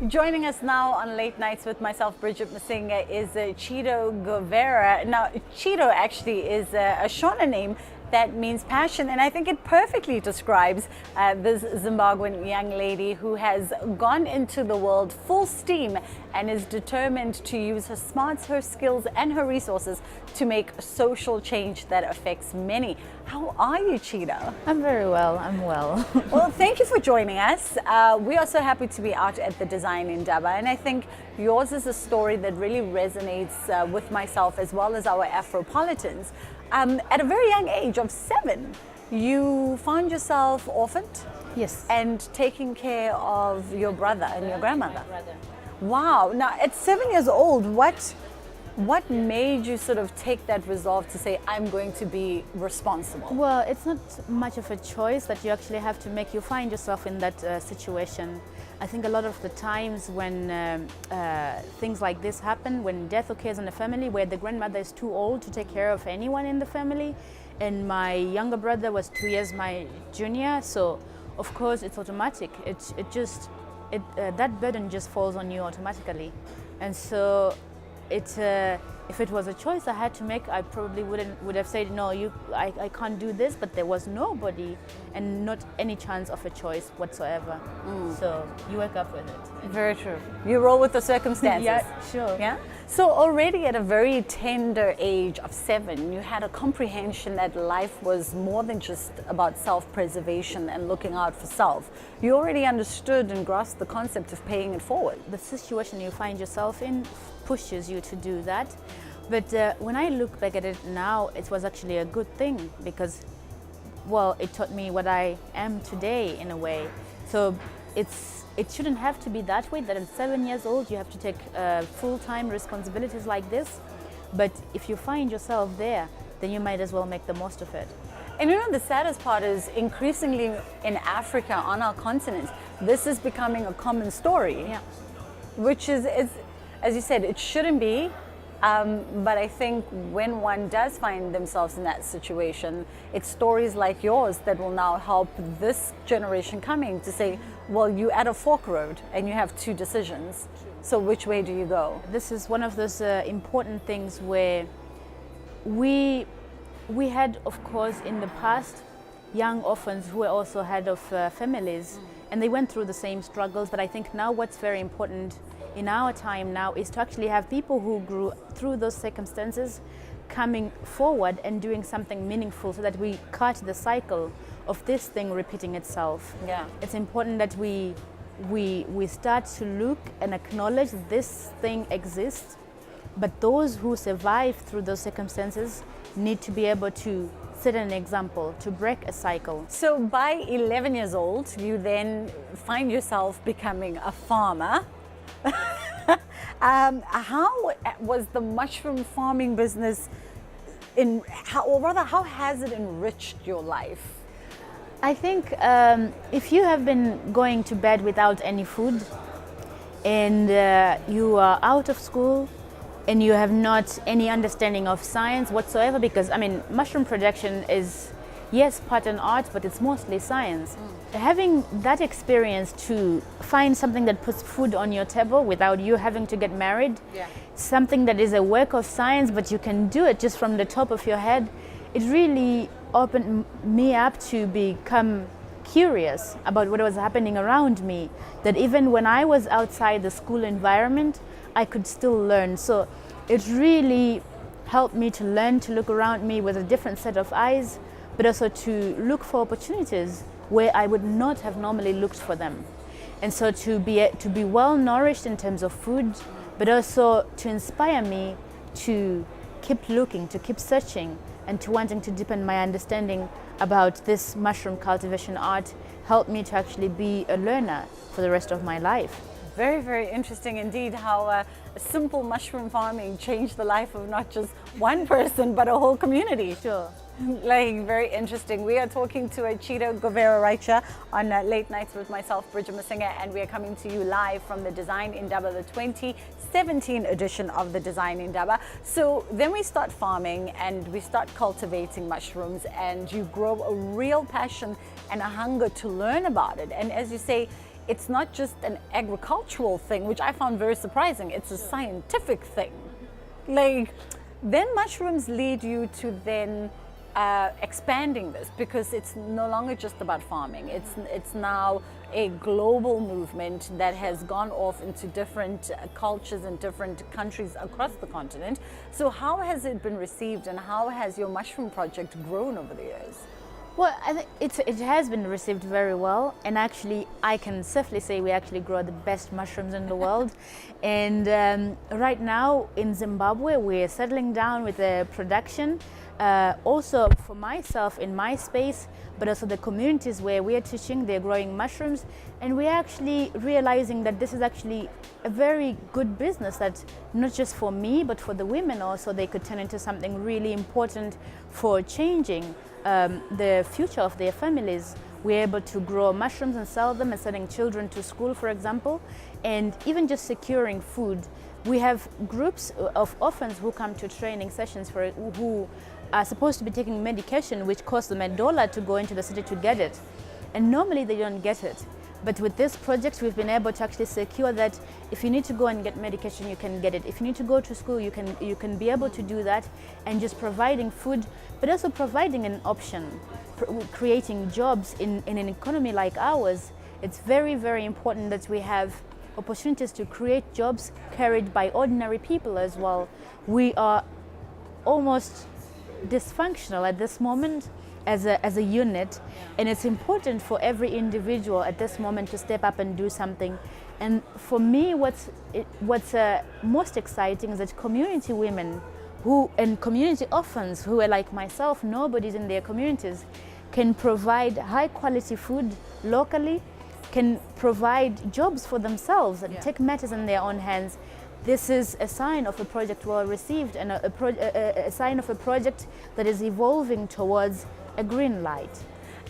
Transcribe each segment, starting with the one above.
Joining us now on Late Nights with myself, Bridget Masinga, is Chido Govera. Now, Chido actually is a Shona name that means passion, and I think it perfectly describes this Zimbabwean young lady who has gone into the world full steam and is determined to use her smarts, her skills, and her resources to make social change that affects many. How are you, Chido? I'm very well. I'm well. Well, thank you for joining us. We are so happy to be out at the Design Indaba, and I think yours is a story that really resonates with myself as well as our Afropolitans. At a very young age of 7, you found yourself orphaned? Yes. And taking care of your brother and your grandmother? Brother. Wow. Now, at 7 years old, what made you sort of take that resolve to say, I'm going to be responsible? Well, it's not much of a choice that you actually have to make. You find yourself in that situation. I think a lot of the times when things like this happen, when death occurs in a family where the grandmother is too old to take care of anyone in the family, and my younger brother was 2 years my junior, so of course it's automatic. That burden just falls on you automatically, and so if it was a choice I had to make, I probably would have said no. I can't do this. But there was nobody, and not any chance of a choice whatsoever. So you wake up with it. Very true. You roll with the circumstances. Yeah, sure. Yeah. So already at a very tender age of 7, you had a comprehension that life was more than just about self-preservation and looking out for self. You already understood and grasped the concept of paying it forward. The situation you find yourself in pushes you to do that. But when I look back at it now, it was actually a good thing because, well, it taught me what I am today in a way. So it shouldn't have to be that way, that at 7 years old you have to take full-time responsibilities like this. But if you find yourself there, then you might as well make the most of it. And you know, the saddest part is increasingly in Africa, on our continent, this is becoming a common story. Yeah. Which is, as you said, it shouldn't be. But I think when one does find themselves in that situation, it's stories like yours that will now help this generation coming to say, well, you're at a fork road and you have 2 decisions. So which way do you go? This is one of those important things where we had, of course, in the past, young orphans who were also head of families, and they went through the same struggles. But I think now what's very important in our time now is to actually have people who grew through those circumstances coming forward and doing something meaningful so that we cut the cycle of this thing repeating itself. Yeah. It's important that we start to look and acknowledge this thing exists, but those who survive through those circumstances need to be able to set an example, to break a cycle. So by 11 years old, you then find yourself becoming a farmer. How was the mushroom farming business how has it enriched your life? I think if you have been going to bed without any food and you are out of school and you have not any understanding of science whatsoever, because I mean, mushroom production is, yes, part and art, but it's mostly science. Having that experience to find something that puts food on your table without you having to get married, something that is a work of science, but you can do it just from the top of your head, it really opened me up to become curious about what was happening around me, that even when I was outside the school environment, I could still learn. So it really helped me to learn to look around me with a different set of eyes, but also to look for opportunities where I would not have normally looked for them. And so to be well nourished in terms of food, but also to inspire me to keep looking, to keep searching, and to wanting to deepen my understanding about this mushroom cultivation art helped me to actually be a learner for the rest of my life. Very, very interesting indeed how a simple mushroom farming changed the life of not just one person, but a whole community. Sure. Like, very interesting. We are talking to a Chido Govera right here on Late Nights with myself, Bridget Masinga, and we are coming to you live from the Design Indaba, the 2017 edition of the Design Indaba. So then we start farming and we start cultivating mushrooms, and you grow a real passion and a hunger to learn about it. And as you say, it's not just an agricultural thing, which I found very surprising. It's a scientific thing. Like, then mushrooms lead you to then expanding this, because it's no longer just about farming. It's now a global movement that has gone off into different cultures and different countries across the continent. So how has it been received, and how has your mushroom project grown over the years? Well, I think it has been received very well, and actually I can safely say we actually grow the best mushrooms in the world. And right now in Zimbabwe we're settling down with the production, also for myself in my space, but also the communities where we're teaching, they're growing mushrooms, and we're actually realizing that this is actually a very good business, that not just for me but for the women also, they could turn into something really important for changing the future of their families. We're able to grow mushrooms and sell them, and sending children to school, for example, and even just securing food. We have groups of orphans who come to training sessions who are supposed to be taking medication which costs them $1 to go into the city to get it, and normally they don't get it. But with this project we've been able to actually secure that if you need to go and get medication, you can get it. If you need to go to school, you can be able to do that, and just providing food, but also providing an option, creating jobs in an economy like ours. It's very, very important that we have opportunities to create jobs carried by ordinary people as well. We are almost dysfunctional at this moment as a unit, and it's important for every individual at this moment to step up and do something. And for me, what's most exciting is that community women and community orphans who are like myself, nobodies in their communities, can provide high quality food locally, can provide jobs for themselves and take matters in their own hands. This is a sign of a project well received, and a sign of a project that is evolving towards a green light.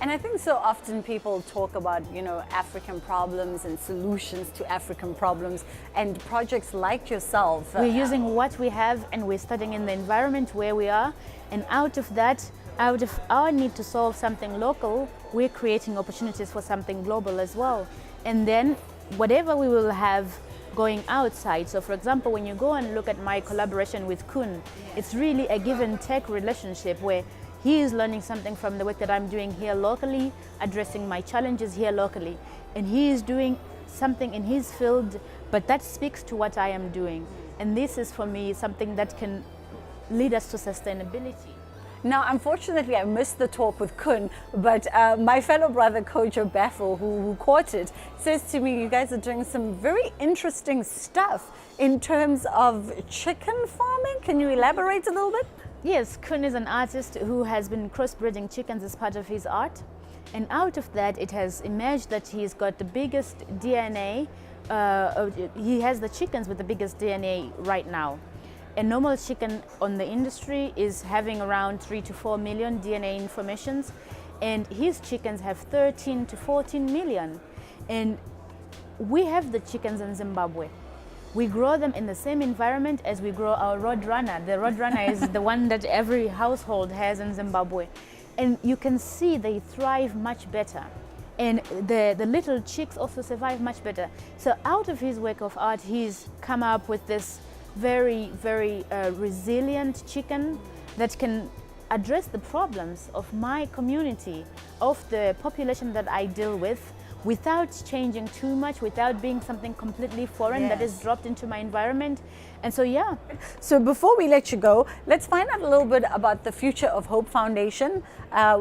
And I think so often people talk about, African problems and solutions to African problems, and projects like yourself. We're using what we have, and we're studying in the environment where we are, and out of that, out of our need to solve something local, we're creating opportunities for something global as well. And then whatever we will have going outside. So for example, when you go and look at my collaboration with Kun, it's really a give and take relationship where he is learning something from the work that I'm doing here locally, addressing my challenges here locally, and he is doing something in his field, but that speaks to what I am doing. And this is for me something that can lead us to sustainability. Now, unfortunately, I missed the talk with Kun, but my fellow brother, Kojo Bethel, who caught it, says to me, you guys are doing some very interesting stuff in terms of chicken farming. Can you elaborate a little bit? Yes, Kun is an artist who has been crossbreeding chickens as part of his art. And out of that, it has emerged that he's got the biggest DNA. He has the chickens with the biggest DNA right now. A normal chicken on the industry is having around 3 to 4 million DNA informations, and his chickens have 13 to 14 million. And we have the chickens in Zimbabwe. We grow them in the same environment as we grow our roadrunner. The roadrunner is the one that every household has in Zimbabwe. And you can see they thrive much better. And the little chicks also survive much better. So out of his work of art, he's come up with this very, very resilient chicken that can address the problems of my community, of the population that I deal with, without changing too much, without being something completely foreign that is dropped into my environment. And so, yeah. So before we let you go, let's find out a little bit about the Future of Hope Foundation,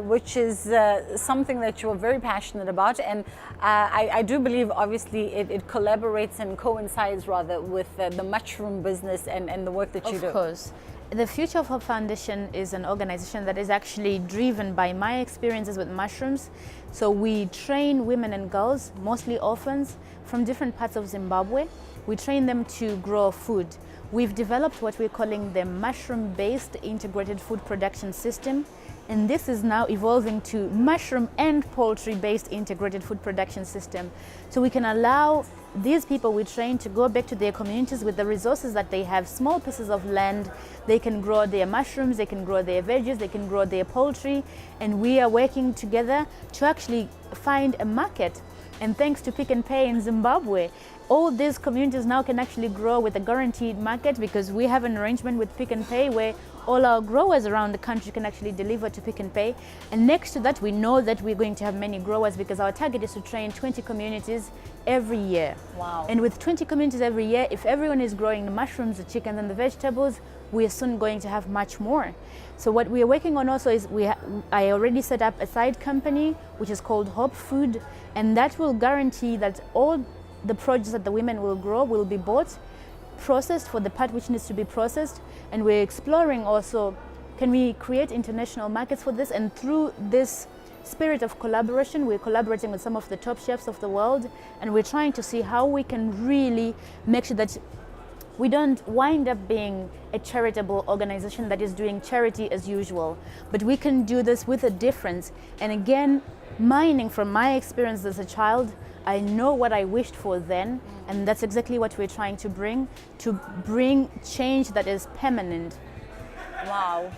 which is something that you're very passionate about. And I do believe, obviously, it collaborates and coincides rather with the mushroom business and the work that you do. Of course. The Future of Hope Foundation is an organization that is actually driven by my experiences with mushrooms. So we train women and girls, mostly orphans, from different parts of Zimbabwe. We train them to grow food. We've developed what we're calling the mushroom-based integrated food production system. And this is now evolving to mushroom and poultry-based integrated food production system. So we can allow these people we train to go back to their communities with the resources that they have, small pieces of land. They can grow their mushrooms, they can grow their veggies, they can grow their poultry, and we are working together to actually find a market And thanks to Pick and Pay in Zimbabwe, all these communities now can actually grow with a guaranteed market, because we have an arrangement with Pick and Pay where all our growers around the country can actually deliver to Pick and Pay. And next to that, we know that we're going to have many growers, because our target is to train 20 communities every year. Wow. And with 20 communities every year, if everyone is growing the mushrooms, the chickens and the vegetables, we are soon going to have much more. So what we are working on also is I already set up a side company which is called Hope Food, and that will guarantee that all the produce that the women will grow will be bought, processed for the part which needs to be processed, and we're exploring also, can we create international markets for this? And through this spirit of collaboration, we're collaborating with some of the top chefs of the world, and we're trying to see how we can really make sure that we don't wind up being a charitable organization that is doing charity as usual, but we can do this with a difference. And again, mining from my experience as a child, I know what I wished for then, and that's exactly what we're trying to bring change that is permanent. Wow,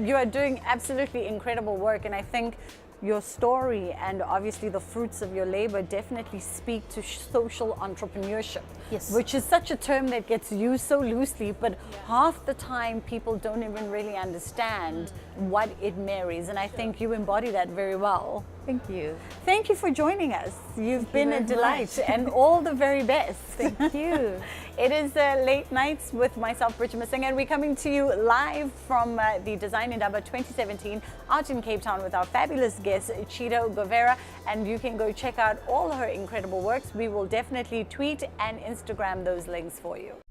you are doing absolutely incredible work, and I think your story and obviously the fruits of your labor definitely speak to social entrepreneurship. Yes. Which is such a term that gets used so loosely, but half the time people don't even really understand what it marries, and I think you embody that very well. Thank you. Thank you for joining us. You've Thank been you a very delight much. and all the very best. Thank you. It is Late Nights with myself, Bridget Masinga, and we're coming to you live from the Design Indaba 2017 out in Cape Town with our fabulous guest, Chido Govera, and you can go check out all her incredible works. We will definitely tweet and Instagram those links for you.